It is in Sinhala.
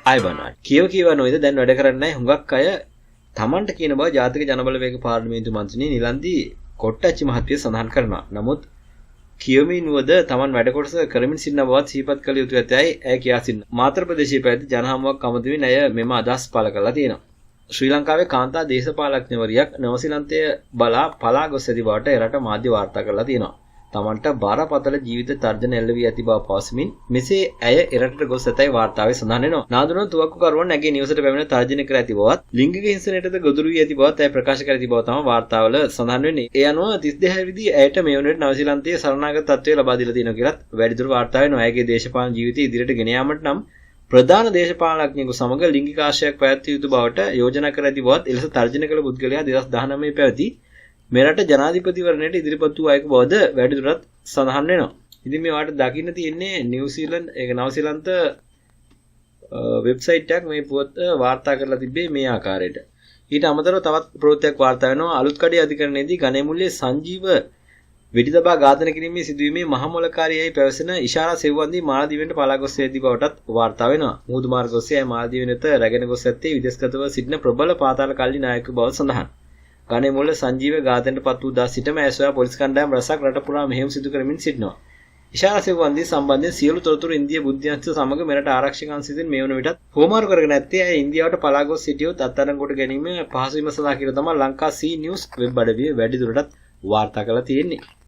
අයබනා කියව නොයිද දැන් වැඩ කරන්නේ හුඟක් අය තමන්ට කියන බව ජාතික ජනබලවේග පාර්ලිමේන්තු මන්ත්‍රී නිලන්දි කොට්ටච්චි මහත්මිය සඳහන් කරනවා. නමුත් කියමින් වද තමන් වැඩ කොටස කරමින් සිටින බවත් සිහිපත් කළ යුතු ඇතැයි ඇය කියා සිටිනවා. මාතර ප්‍රදේශයේ පැවති ජනහමුවක් අමතමින් ඇය මෙම අදහස් පළ කළා තියෙනවා. ශ්‍රී ලංකාවේ කාන්තා දේශපාලඥවරියක් නවසීලන්තය බලා පලා ගොස් ඇති බවට එරට මාධ්‍ය වාර්තා කරලා තියෙනවා. තමන්ට බරපතල ජීවිත තර්ජන එල්ල වී ඇති බව පවසමින් මෙසේ ඇය එරටට ගොස් ඇතැයි වාර්තාවේ සඳහන් වෙනවා. නාදුන තුවක්කුකරුවන් නැගේ නිවසට පැමිණ තර්ජන කර ඇති බවත් ලිංගික හිංසනයටද ගොදුරු වී ඇති බවත් ඇය ප්‍රකාශ කර ඇති බව තමයි වාර්තාවල සඳහන් වෙන්නේ. ඒ අනුව 32 හැවිරිදි ඇයට මේ වන විට නවසීලන්තයේ සරණාගත තත්ත්වය ලබා දීලා තියෙනවා කියලත් වැඩිදුර වාර්තා වෙනවා. ඇයගේ දේශපාලන ජීවිතය ඉදිරියට ගෙන යාමට නම් ප්‍රධාන දේශපාලනඥයෙකු සමග ලිංගික ආශ්‍රයයක් පැවැත්විය යුතු බවට යෝජනා කර ඇති බවත් එලෙස තර්ජන කළ පුද්ගලයා 2019 පැවති මෙරට ජනාධිපතිවරණයට ඉදිරිපත් වූ අයෙකු බවද වැඩිදුරටත් සඳහන් වෙනවා. ඉතින් මේවට දකින්න තියෙන්නේ නිව්සීලන්ත ඒක නවසීලන්ත වෙබ්සයිට් එකක් මේ පුවත් වාර්තා කරලා තිබේ මේ ආකාරයට. ඊට අමතරව තවත් ප්‍රවෘත්තියක් වාර්තා වෙනවා. අලුත්කඩේ අධිකරණයේදී ගණේමුල්ලේ සංජීව වෙඩිතබා ඝාතන කිරීමේ සිදුවීමේ මහමොලකාරියයි පැවසෙන ඉෂාරා සෙව්වන්දී මාලදීවෙන්ට පලා ගොස් ඇති බවටත් වාර්තා වෙනවා. මුහුදු මාර්ග ඔස්සේ මාලදීව වෙත රැගෙන ගොස් ඇත්තේ විදේශගතව සිටින ප්‍රබල පාතාල කල්ලි නායක බව සඳහන්. ගණේමුල්ල සංජීව ඝාතනයට පත් වූ දා සිටම ඇස්වා පොලිස් කණ්ඩායම් රැසක් රට පුරා මෙහෙයුම් සිදු කරමින් සිටිනවා. ඉෂාරා සෙව්වන්දී සම්බන්ධයෙන් සියලු තොරතුරු ඉන්දියා බුද්ධ්‍යංශ සමග මෙරට ආරක්ෂක අංශයෙන් මේ වන විටත් හෝමාරු කරගෙන ඇත්තේ ඇය ඉන්දියාවට පලා ගොස් සිටියොත් අත්අඩංගුවට ගැනීම පහසු වීම සඳහා කියලා තමයි ලංකා සී නිවුස් වෙබ් අඩවිය වැඩිදුරටත් වාර්තා කරලා තියෙන්නේ.